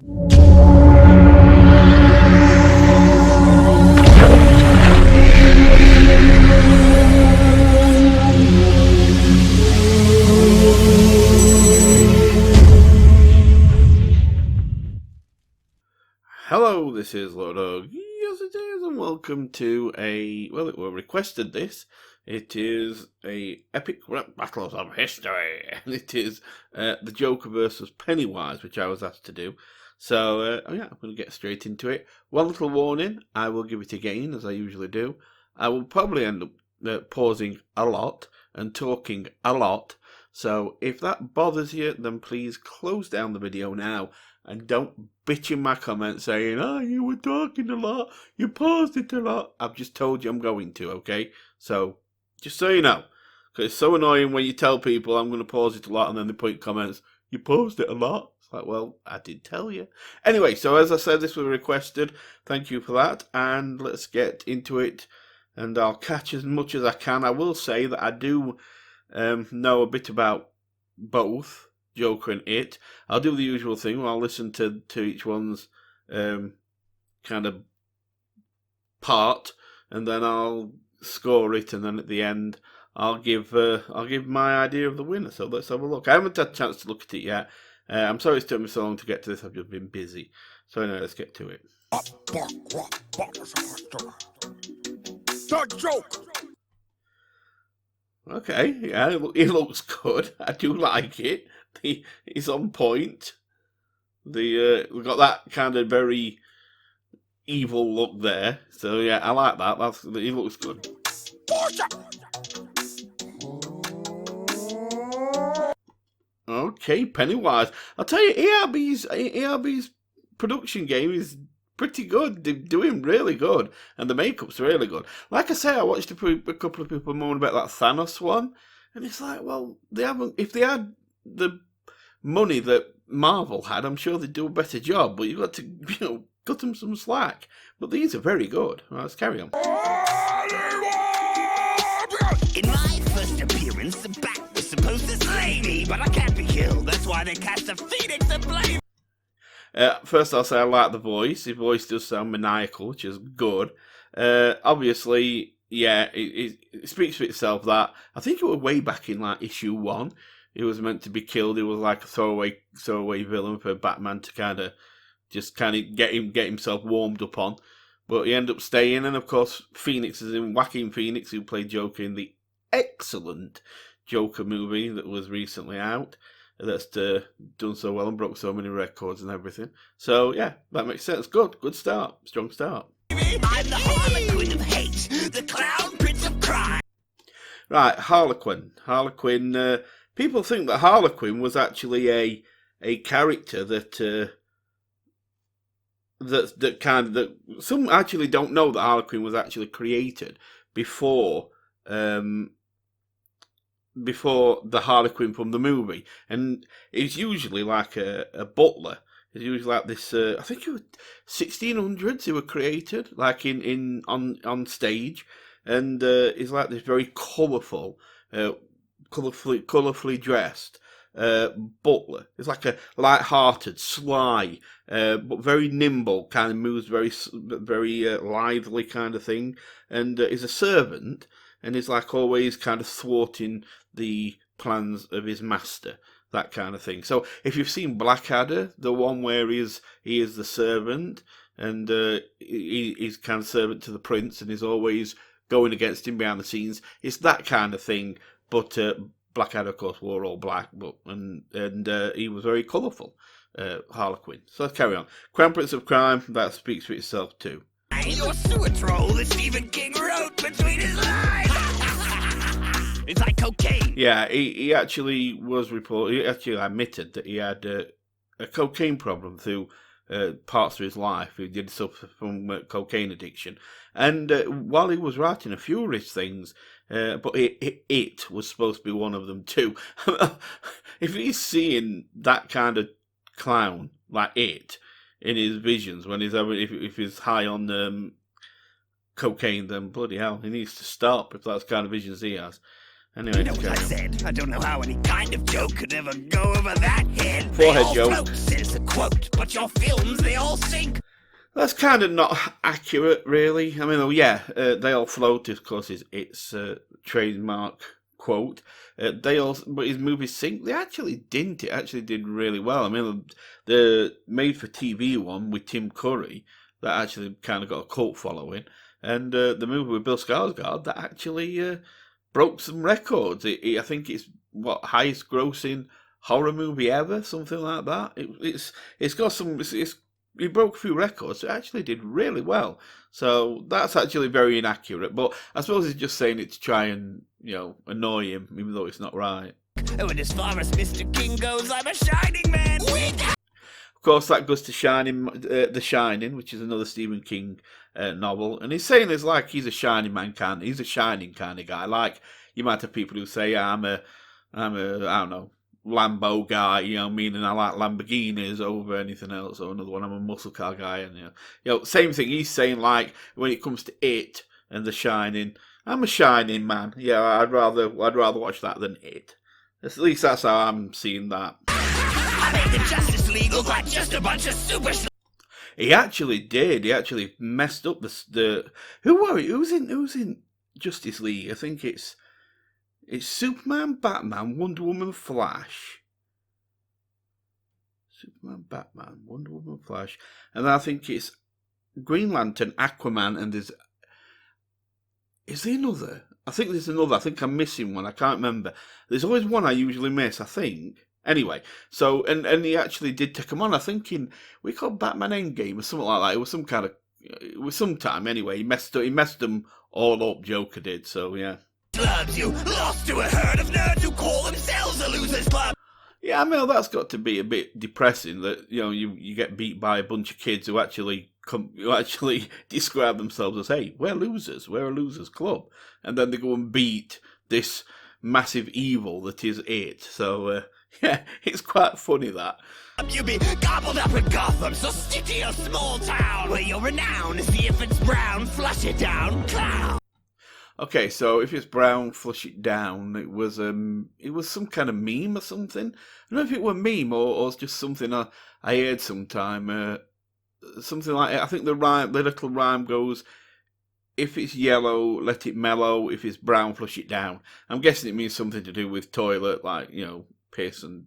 Hello, this is Lord Og. Yes, it is, and welcome to it were requested this. It is a epic rap battles of history, and it is the Joker versus Pennywise, which I was asked to do. So, I'm going to get straight into it. One little warning, I will give it again, as I usually do. I will probably end up pausing a lot and talking a lot. So, if that bothers you, then please close down the video now. And don't bitch in my comments saying, oh, you were talking a lot, you paused it a lot. I've just told you I'm going to, okay? So, just so you know. Because it's so annoying when you tell people I'm going to pause it a lot and then they put in comments, you paused it a lot. It's like, well, I did tell you. Anyway, so as I said, this was requested. Thank you for that. And let's get into it. And I'll catch as much as I can. I will say that I do know a bit about both Joker and It. I'll do the usual thing where I'll listen to each one's kind of part, and then I'll score it, and then at the end I'll give my idea of the winner. So let's have a look. I haven't had a chance to look at it yet. I'm sorry it's taken me so long to get to this. I've just been busy. So anyway, let's get to it. The Joker. Okay, yeah, he looks good. I do like it. He's on point. We've got that kind of very evil look there. So yeah, I like that. He looks good. Okay, Pennywise. I'll tell you, ERB's production game is pretty good. They're doing really good, and the makeup's really good. Like I say, I watched a couple of people moan about that Thanos one, and it's like, well, they haven't. If they had the money that Marvel had, I'm sure they'd do a better job. But you've got to, cut them some slack. But these are very good. Right, let's carry on. In my first appearance, the Bat was supposed to slay me, but I can't be killed. That's why they cast a phoenix and blame. First, I'll say I like the voice. His voice does sound maniacal, which is good. Obviously, yeah, it speaks for itself. That I think it was way back in like issue 1. He was meant to be killed. He was like a throwaway villain for Batman to kind of get himself warmed up on. But he ended up staying, and of course, Phoenix is in Joaquin Phoenix, who played Joker in the excellent Joker movie that was recently out. That's done so well and broke so many records and everything. So yeah, that makes sense. Good start, strong start. I'm the Harlequin of hate, the clown prince of crime. Right, Harlequin. People think that Harlequin was actually a character that some actually don't know that Harlequin was actually created before the Harlequin from the movie, and it's usually like a butler. It's usually like this. I think it was 1600s. They were created like on stage, and it's like this very colourfully dressed butler. It's like a light-hearted, sly, but very nimble, kind of moves very lively kind of thing, and is a servant, and is like always kind of thwarting the plans of his master, that kind of thing. So if you've seen Blackadder, the one where he is the servant, and he's kind of servant to the prince, and is always going against him behind the scenes, it's that kind of thing. But Blackadder, of course, wore all black, and he was very colourful, Harlequin. So let's carry on. Crown Prince of Crime, that speaks for itself too. Your sewer troll that Stephen King wrote between his lines. It's like cocaine. Yeah, he actually was reported. He actually admitted that he had a cocaine problem through parts of his life. He did suffer from cocaine addiction, and while he was writing a few of his things, but it was supposed to be one of them too. If he's seeing that kind of clown like it in his visions when he's if he's high on cocaine, then bloody hell, he needs to stop if that's the kind of visions he has. Anyway, You know what I said? I don't know how any kind of joke could ever go over that head. Forehead they joke. all float, says the quote, but your films, they all sink. That's kind of not accurate, really. I mean, they all float. Of course, it's a trademark quote. But his movies sink. They actually didn't. It actually did really well. I mean, the made-for-TV one with Tim Curry that actually kind of got a cult following, and the movie with Bill Skarsgård that actually broke some records. I think it's highest grossing horror movie ever, something like that. It's got some. It broke a few records. It actually did really well. So that's actually very inaccurate. But I suppose he's just saying it to try and, annoy him, even though it's not right. Oh, and as far as Mr. King goes, I'm a shining man. Of course, that goes to The Shining, which is another Stephen King novel. And he's saying it's like he's a shining man he's a shining kind of guy. Like, you might have people who say, I'm a I don't know, Lambo guy, meaning I like Lamborghinis over anything else, or another one, I'm a muscle car guy, and same thing. He's saying, like, when it comes to It and The Shining, I'm a Shining man. Yeah, I'd rather watch that than It. At least that's how I'm seeing that. I made the Justice League look like just a bunch of super. He actually did. He actually messed up the. Who were it? Who's in Justice League? I think it's Superman, Batman, Wonder Woman, Flash. Superman, Batman, Wonder Woman, Flash. And I think it's Green Lantern, Aquaman, and is there another? I think there's another. I think I'm missing one. I can't remember. There's always one I usually miss, I think. Anyway, so, and he actually did take him on. I think we called Batman Endgame or something like that. It was some time anyway. He messed them all up, Joker did, so yeah. Clubs, you lost to a herd of nerds who call themselves a losers club. Yeah, I mean, that's got to be a bit depressing that, you get beat by a bunch of kids who actually describe themselves as, hey, we're losers, we're a losers club. And then they go and beat this massive evil that is It. So, yeah, it's quite funny that. You be gobbled up in Gotham, so stick to your small town where you're renowned. See if it's brown, flush it down, clown. Okay, so if it's brown, flush it down. It was some kind of meme or something. I don't know if it were meme or just something I heard sometime. Something like, I think the little rhyme goes, if it's yellow, let it mellow. If it's brown, flush it down. I'm guessing it means something to do with toilet, like, piss and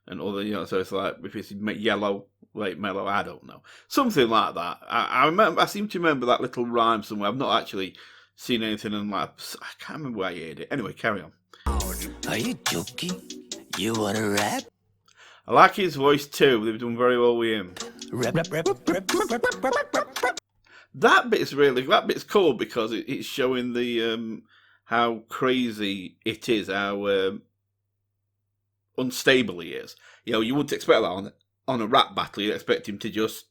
other, so it's like, if it's yellow, let it mellow. I don't know. Something like that. I seem to remember that little rhyme somewhere. I've not actually seen anything, and I can't remember where I heard it. Anyway, carry on. Are you joking? You want to rap? I like his voice too. They've done very well with him. That bit's cool because it's showing the how crazy it is, how unstable he is. You wouldn't expect that on a rap battle. You'd expect him to just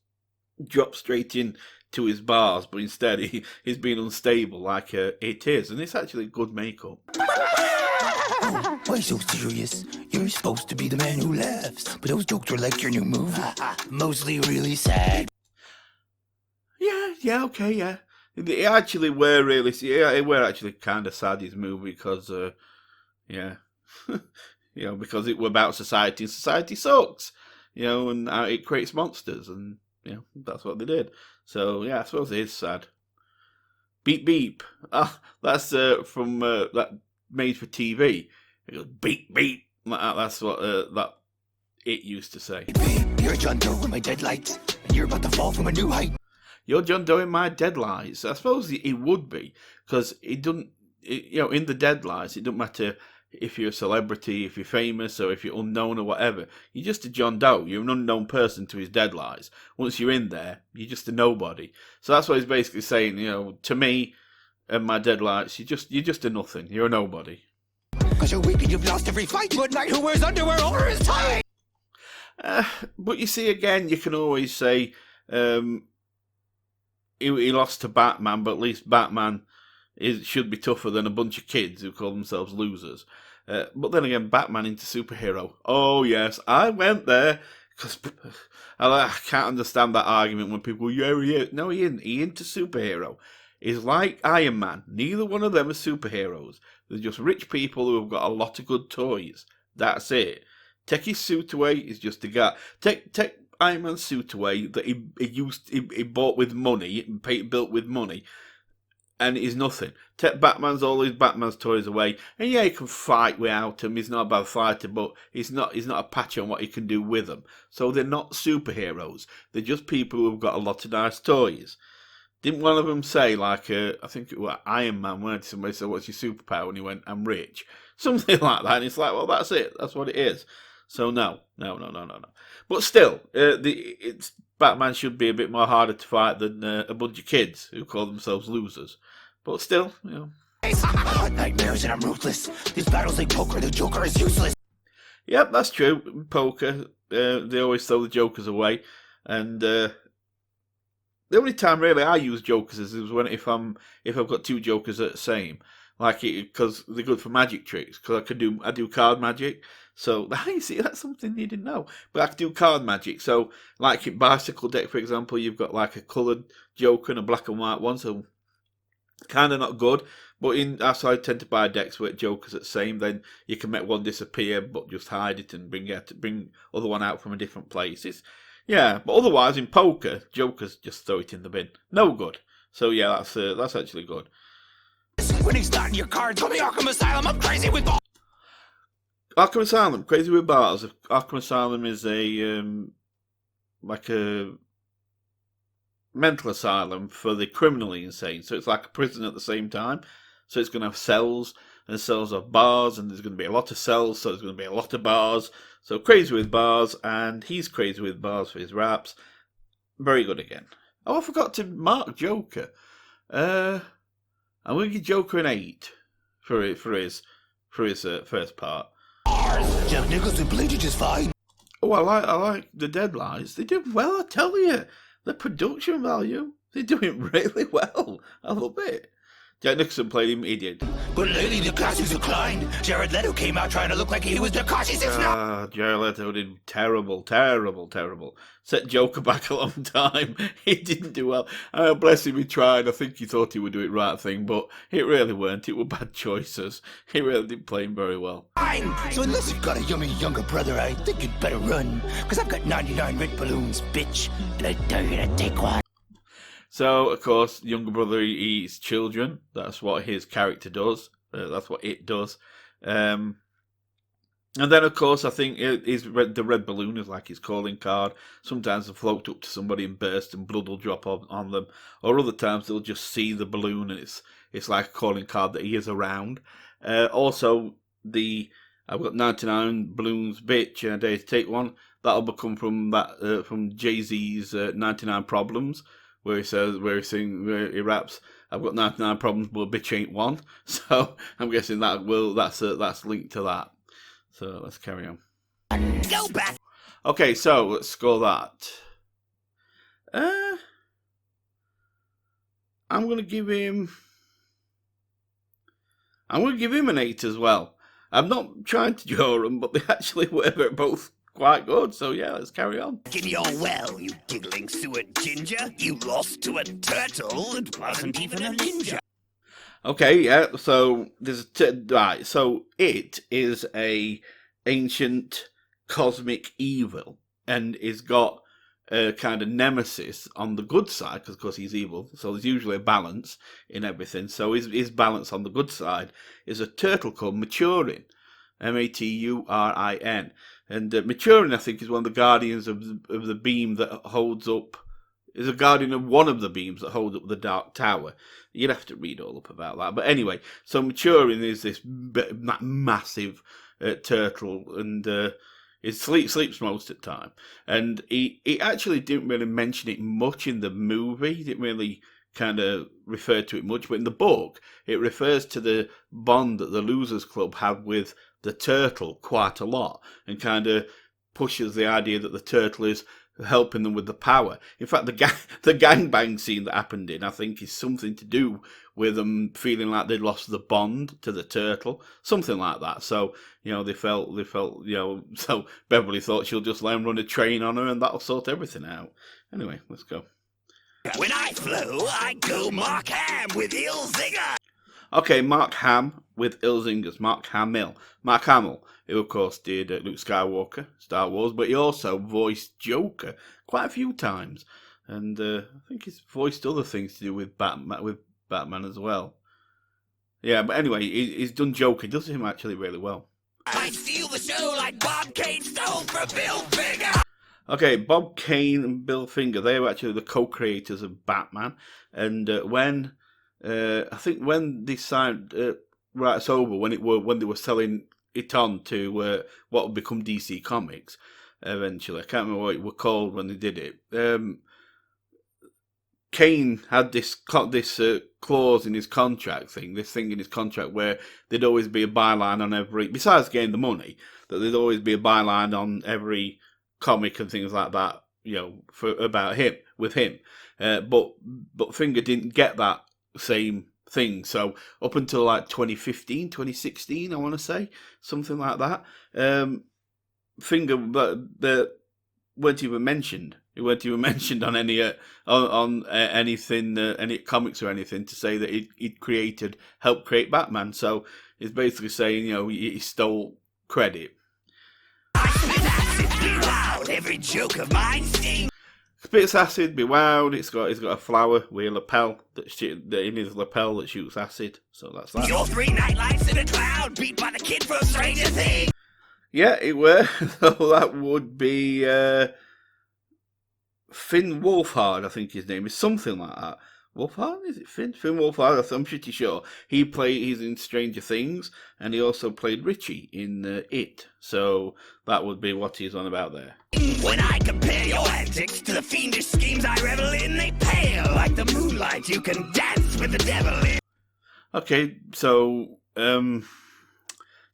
drop straight in to his bars, but instead he's being unstable like It is, and it's actually good makeup. Oh, why so serious? You're supposed to be the man who laughs, but those jokes are like your new movie. Mostly really sad. Yeah, okay, yeah. It actually were really, it were actually kind of sad, his movie, because, yeah, because it were about society, and society sucks, and it creates monsters, and, that's what they did. So, yeah, I suppose it is sad. Beep, beep. That's from that made for TV. It goes beep, beep. That's what that It used to say. Babe, you're John Doe in my deadlights, and you're about to fall from a new height. You're John Doe in my deadlights. I suppose he would be, because in the deadlights, it doesn't matter if you're a celebrity, if you're famous, or if you're unknown or whatever. You're just a John Doe. You're an unknown person to his deadlights. Once you're in there, you're just a nobody. So that's what he's basically saying, to me and my deadlights, you're just a nothing. You're a nobody. Because you're weak and you've lost every fight. Good night, who wears underwear over his tie. But you see, again, you can always say he lost to Batman, but at least Batman should be tougher than a bunch of kids who call themselves losers. But then again, Batman into superhero. Oh, yes, I went there. Because I can't understand that argument when people go, yeah, he is. No, he isn't. He into superhero. is like Iron Man. Neither one of them are superheroes. They're just rich people who have got a lot of good toys. That's it. Take his suit away, he's just a guy. Take Iron Man's suit away that he bought with money, built with money, and he's nothing. Take all his Batman's toys away, and yeah, he can fight without him. He's not a bad fighter, but he's not a patch on what he can do with them. So they're not superheroes. They're just people who've got a lot of nice toys. Didn't one of them say, like, I think it was Iron Man, when somebody said, "What's your superpower?" And he went, "I'm rich." Something like that. And it's like, well, that's it. That's what it is. So no. But still, Batman should be a bit more harder to fight than a bunch of kids who call themselves losers. But still, Nightmares and I'm ruthless. This battle's like poker. The Joker is useless. Yep, that's true. In poker, they always throw the jokers away, and the only time really I use jokers is when if I've got two jokers at the same, like because they're good for magic tricks. Because I do card magic. So you see, that's something you didn't know. But I can do card magic. So like in bicycle deck, for example, you've got like a coloured joker and a black and white one. So kind of not good. But so I tend to buy decks with jokers at the same. Then you can make one disappear, but just hide it and bring other one out from a different place. But otherwise in poker, jokers just throw it in the bin. No good. So yeah, that's actually good. When he's not in your cards, call me Arkham Asylum. I'm crazy with balls. Arkham Asylum, crazy with bars. Arkham Asylum is a like a mental asylum for the criminally insane. So it's like a prison at the same time. So it's going to have cells, and cells have bars, and there's going to be a lot of cells, so there's going to be a lot of bars. So crazy with bars, and he's crazy with bars for his raps. Very good again. Oh, I forgot to mark Joker. I'm going to give Joker an 8 for his first part. Jack Nicholson played it just fine. Oh, I like the Deadlies. They did well, I tell you. The production value, they're doing really well. I love it. Jack Nicholson played him, he did. But lately the class has declined. Jared Leto came out trying to look like he was Tekashi 6ix9ine. Jared Leto did terrible. Set Joker back a long time. He didn't do well. Bless him, he tried. I think he thought he would do it right thing, but it really weren't. It were bad choices. He really didn't play him very well. So unless you've got a yummy younger brother, I think you'd better run. Because I've got 99 red balloons, bitch. And I dare you to take one. So, of course, younger brother eats children. That's what his character does. That's what it does. And then, of course, I think the red balloon is like his calling card. Sometimes they'll float up to somebody and burst and blood will drop on them. Or other times they'll just see the balloon and it's like a calling card that he is around. Also, I've got 99 balloons, bitch, and I dare to take one. That'll come from Jay-Z's 99 Problems. Where he raps, "I've got 99 problems, but a bitch ain't one." So I'm guessing that's linked to that. So let's carry on. Go back. Okay, so let's score that. I'm gonna give him an 8 as well. I'm not trying to draw them, but they actually were both quite good, so yeah, let's carry on. In your well, you giggling sewer ginger. You lost to a turtle that wasn't even a ninja. Okay, yeah, so right, so it is a ancient cosmic evil, and is got a kind of nemesis on the good side, because of course he's evil, so there's usually a balance in everything. So his balance on the good side is a turtle called Maturin, Maturin. And Maturin, I think, is one of the guardians of the beam that holds up. Is a guardian of one of the beams that holds up the Dark Tower. You'd have to read all up about that. But anyway, so Maturin is this massive turtle, and he sleeps most of the time. And he actually didn't really mention it much in the movie. He didn't really kind of refer to it much. But in the book, it refers to the bond that the Losers Club had with the turtle quite a lot, and kind of pushes the idea that the turtle is helping them with the power. In fact, the gangbang scene that happened I think, is something to do with them feeling like they'd lost the bond to the turtle, something like that. So they felt so Beverly thought she'll just let him run a train on her, and that'll sort everything out. Anyway, let's go. When I flow, I go Mark Ham with ill zinger. Okay, Mark Ham with ill zingers. Mark Hamill. Mark Hamill, who of course did Luke Skywalker, Star Wars, but he also voiced Joker quite a few times. And I think he's voiced other things to do with Batman as well. Yeah, but anyway, he's done Joker. He does him actually really well. I steal the show like Bob Kane stole from Bill Finger. Okay, Bob Kane and Bill Finger, they were actually the co-creators of Batman. And when they signed Rights Over, when they were selling it on to what would become DC Comics, eventually, I can't remember what it was called when they did it. Kane had this clause in his contract this thing in his contract where there'd always be a byline on every, besides getting the money, that there'd always be a byline on every comic and things like that, about him, with him. But Finger didn't get that same thing. So up until like 2015, 2016, I want to say, something like that, Finger weren't even mentioned. It weren't even mentioned on any anything, any comics or anything, to say that he'd helped create Batman. So it's basically saying, he stole credit. Every joke of mine stings. Spits acid, be wowed. He's got a flower with a lapel in his lapel that shoots acid. So that's that. Your 3 nightlights in a cloud, beat by the kid from Stranger Things. Yeah, it were. So that would be Finn Wolfhard, I think his name is, something like that. Wolfhard? Is it Finn? Finn Wolfhard, I'm pretty sure. He's in Stranger Things, and he also played Richie in It. So that would be what he's on about there. When I compare your antics to the fiendish schemes I revel in, they pale like the moonlight you can dance with the devil in. Okay, so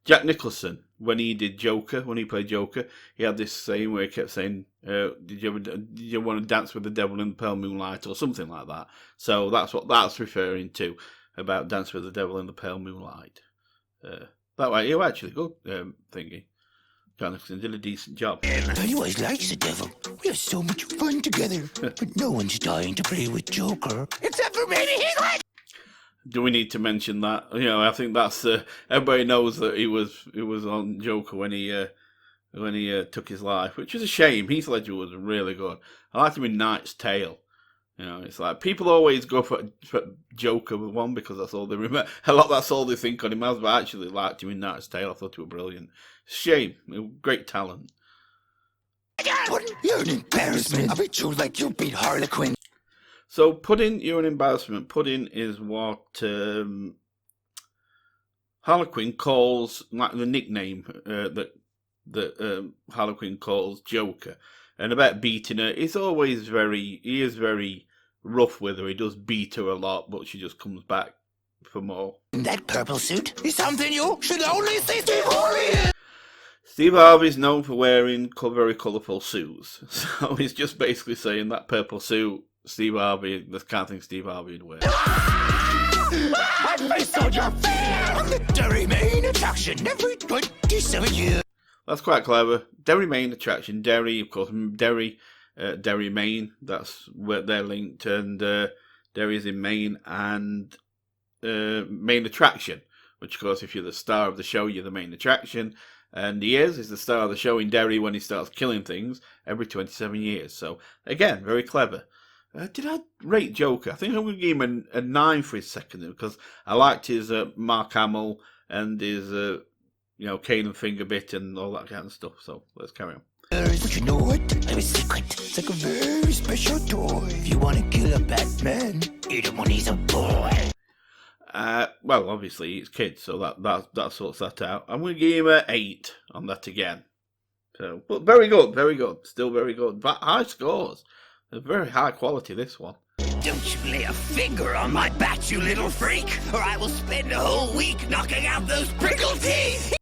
Jack Nicholson, when he played Joker, he had this saying where he kept saying, did you want to dance with the devil in the pale moonlight, or something like that. So that's what that's referring to, about Dance with the Devil in the Pale Moonlight. That way, you actually good thingy. Jack Nicholson did a decent job. Pennywise likes the devil. We have so much fun together, but no one's dying to play with Joker. Except for maybe he's like... Do we need to mention that? I think that's everybody knows that he was on Joker when he took his life, which is a shame. Heath Ledger was really good. I liked him in Knight's Tale. It's like people always go for Joker with one because that's all they remember. That's all they think on him as. But I actually liked him in Knight's Tale. I thought he was brilliant. Shame, great talent. You're an embarrassment. I bet you like you beat Harlequin. So, Puddin', you're an embarrassment. Puddin' is what Harlequin calls, like the nickname that Harlequin calls Joker. And about beating her, he is very rough with her. He does beat her a lot, but she just comes back for more. That purple suit is something you should only see Steve Harvey in. Steve Harvey's known for wearing very colourful suits. So he's just basically saying that purple suit, Steve Harvey, the kind of thing Steve Harvey would wear. I face on your fear on the Derry main attraction every 27 years. That's quite clever. Derry main attraction. Derry, of course, Derry, Maine. That's where they're linked. And Derry's in Maine. And main attraction, which, of course, if you're the star of the show, you're the main attraction. And he's the star of the show in Derry when he starts killing things every 27 years. So, again, very clever. Did I rate Joker? I think I'm going to give him a 9 for his second, because I liked his Mark Hamill and his, Kane and Finger bit and all that kind of stuff. So let's carry on. But you know what? I have a secret. It's like a very special toy. If you want to kill a Batman, eat him when he's a boy. Well, obviously it's kids, so that sorts that out. I'm going to give him an 8 on that again. So, but very good, still very good. But high scores. Very high quality, this one. Don't you lay a finger on my bat, you little freak, or I will spend a whole week knocking out those prickle teeth.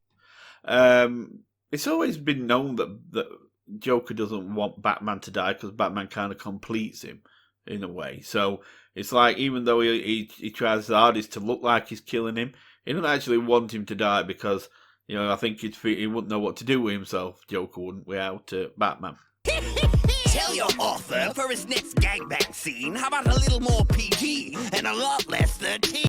It's always been known that Joker doesn't want Batman to die because Batman kind of completes him in a way. So it's like, even though he tries his hardest to look like he's killing him, he doesn't actually want him to die because, I think he wouldn't know what to do with himself, Joker wouldn't, without Batman. Tell Well, your author, for his next gangbang scene, how about a little more PG and a lot less 13?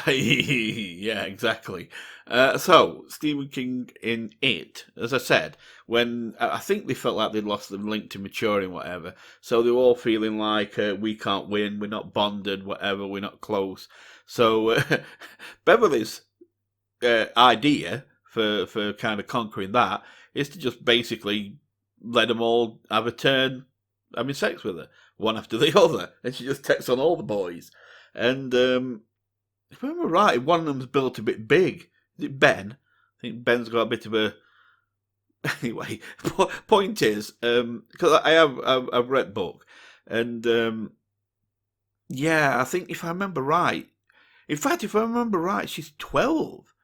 Yeah, exactly. So, Stephen King in It, as I said, when I think they felt like they'd lost the link to maturing, whatever, so they were all feeling like we can't win, we're not bonded, whatever, we're not close. So, Beverly's idea for kind of conquering that is to just basically let them all have a turn having sex with her, one after the other, and she just takes on all the boys. And if I remember right, one of them's built a bit big. Is it Ben? I think Ben's got a bit of a. Anyway, point is, because I've read book, and yeah, I think if I remember right, in fact, if I remember right, she's 12.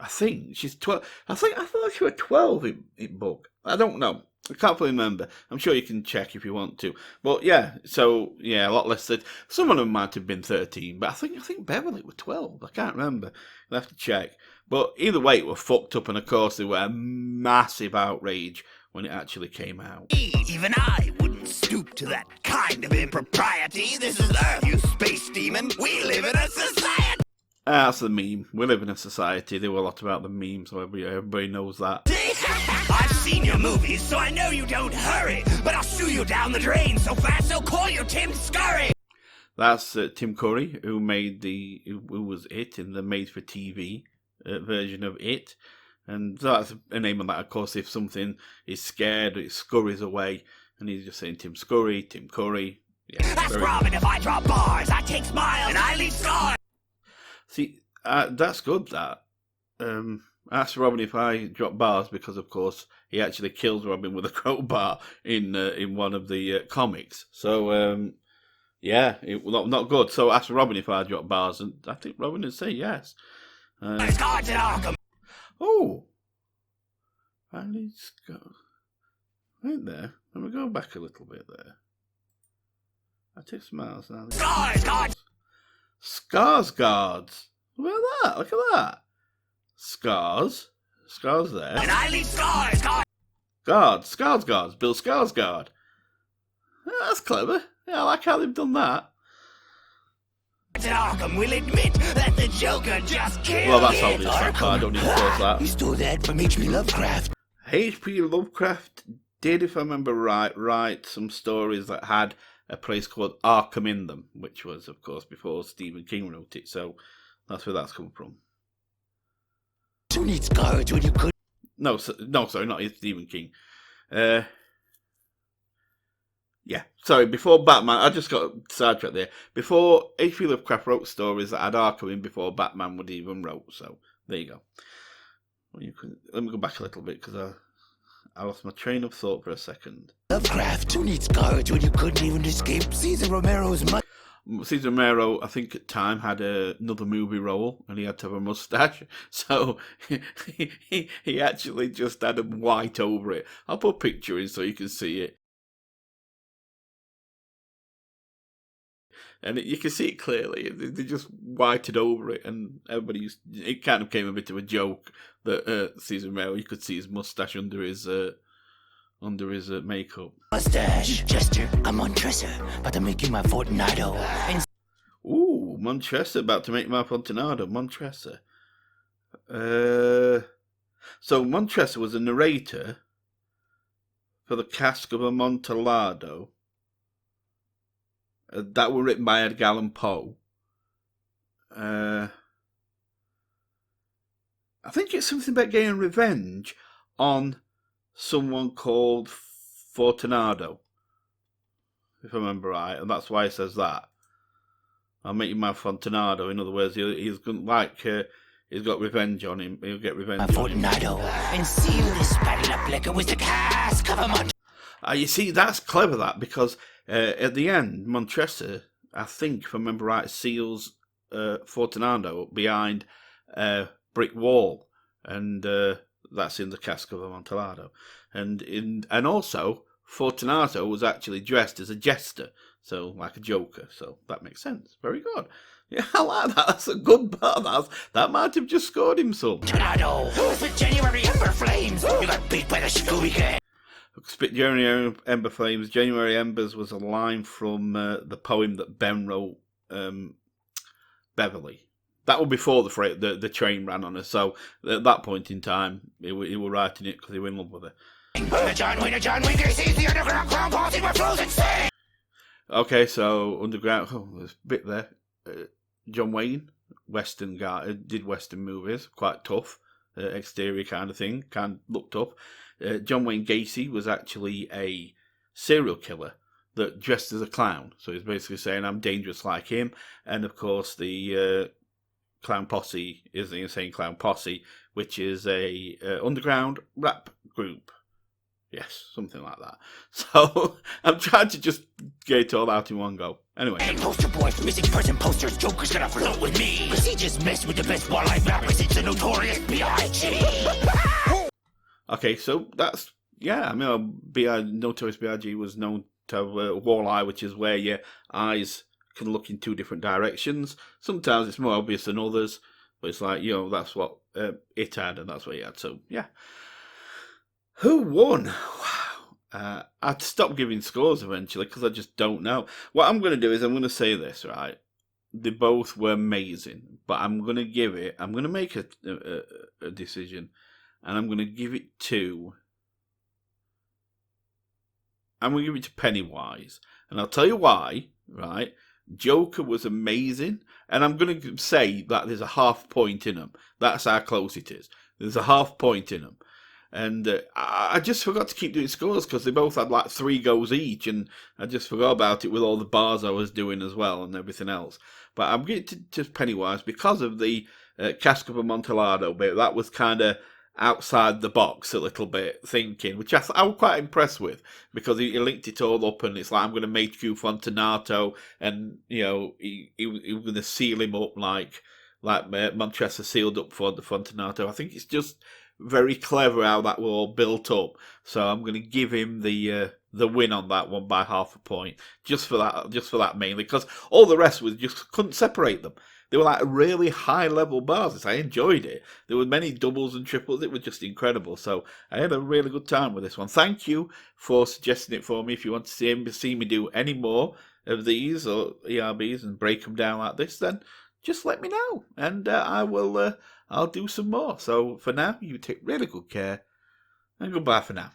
I think she's 12. I thought she was 12 in book. I don't know. I can't fully remember. I'm sure you can check if you want to. But yeah, so yeah, a lot less than some of them might have been 13, but I think Beverly was 12. I can't remember. I'll have to check. But either way, it were fucked up, and of course they were a massive outrage when it actually came out. Even I wouldn't stoop to that kind of impropriety. This is Earth, you space demon. We live in a society. That's the meme. We live in a society. They were a lot about the meme, so everybody knows that. I've seen your movies, so I know you don't hurry. But I'll shoo you down the drain so fast they'll call you Tim Scurry. That's Tim Curry, who was It in the made-for-TV version of It. And that's a name of that, of course, if something is scared, it scurries away. And he's just saying Tim Scurry, Tim Curry. Yeah, that's Robin if I drop bars. I take smiles and I leave scars. See, that's good, that. Ask Robin if I drop bars, because, of course, he actually kills Robin with a crowbar in one of the comics. So, yeah, not good. So ask Robin if I drop bars, and I think Robin would say yes. Oh! Finally, right there. Let me go back a little bit there. I take smiles now. Skarsgårds. Look at that. Look at that. Scars there. And I leave scars. Skarsgårds. Bill Skarsgård. That's clever. Yeah, I like how they've done that. Arkham will admit that the Joker just killed. Well, that's obvious. I don't need to close that. You stole that from H.P. Lovecraft. H.P. Lovecraft did, if I remember right, write some stories that had a place called Arkham in them, which was, of course, before Stephen King wrote it. So that's where that's come from. Who needs guards when you could? No, sorry, not Stephen King. Yeah, sorry, before Batman, I just got sidetracked there. Before H.P. Lovecraft wrote stories that had Arkham in before Batman would even wrote, so there you go. Well, let me go back a little bit, because I lost my train of thought for a second. Lovecraft, who needs guards when you couldn't even escape Cesar Romero's money? Cesar Romero, I think at time, had another movie role, and he had to have a mustache, so he actually just had a white over it. I'll put a picture in so you can see it. And you can see it clearly. They just whited over it, and it kind of became a bit of a joke that Cesar Romero, you could see his mustache under his makeup. Mustache, Jester, I'm Montressa, about to make you my Fortunato. Ooh, Montressa, about to make my Fortunato. Montressa. So Montressa was a narrator for the Cask of Amontillado. That were written by Edgar Allan Poe. I think it's something about getting revenge on someone called Fortunato, if I remember right, and that's why he says that. I'll make you my Fortunato. In other words, he's got revenge on him. He'll get revenge on Fortunato, and seal this battle up like it was the Cask of Amontillado. You see, that's clever, that, because at the end, Montressa, I think, if I remember right, seals Fortunato behind a brick wall, and that's in the Cask of Amontillado. And also, Fortunato was actually dressed as a jester, so like a joker, so that makes sense. Very good. Yeah, I like that. That's a good part. That might have just scored him some. Fortunato, with January Ember Flames, you got beat by the Scooby Gang. Spit January Ember Flames. January Embers was a line from the poem that Ben wrote, Beverly. That was before the train ran on her. So at that point in time, he were writing it because he was in love with her. Okay, so Underground. Oh, there's a bit there. John Wayne, Western guy, did Western movies, quite tough, exterior kind of thing, kind of looked up. John Wayne Gacy was actually a serial killer that dressed as a clown. So he's basically saying, I'm dangerous like him. And of course, the Clown Posse is the Insane Clown Posse, which is a underground rap group. Yes, something like that. So I'm trying to just get it all out in one go. Anyway. Hey, poster boy, missing person posters, Joker's gonna float with me. Cause he just messed with the best wildlife rappers, it's a notorious B.I.G. Okay, so that's, yeah, I mean, Notorious B.I.G. was known to have a wall eye, which is where your eyes can look in two different directions. Sometimes it's more obvious than others, but it's like, that's what it had, and that's what he had. So, yeah. Who won? Wow. I'd stop giving scores eventually because I just don't know. What I'm going to do is I'm going to say this, right? They both were amazing, but I'm going to make a decision, and I'm going to give it to Pennywise. And I'll tell you why, right? Joker was amazing, and I'm going to say that there's a half point in them. That's how close it is. There's a half point in them. And I just forgot to keep doing scores because they both had like 3 goes each, and I just forgot about it with all the bars I was doing as well and everything else. But I'm getting to Pennywise because of the Cask of Amontillado bit. That was kind of outside the box a little bit thinking, which I was quite impressed with because he linked it all up, and it's like, I'm going to make you Fontanato, and he was going to seal him up like Montressa sealed up for the Fontanato. I think it's just very clever how that was all built up. So I'm going to give him the win on that one by half a point, just for that mainly, because all the rest was just couldn't separate them. They were like really high level bars. I enjoyed it. There were many doubles and triples. It was just incredible. So I had a really good time with this one. Thank you for suggesting it for me. If you want to see me do any more of these or ERBs and break them down like this, then just let me know, and I will. I'll do some more. So for now, you take really good care, and goodbye for now.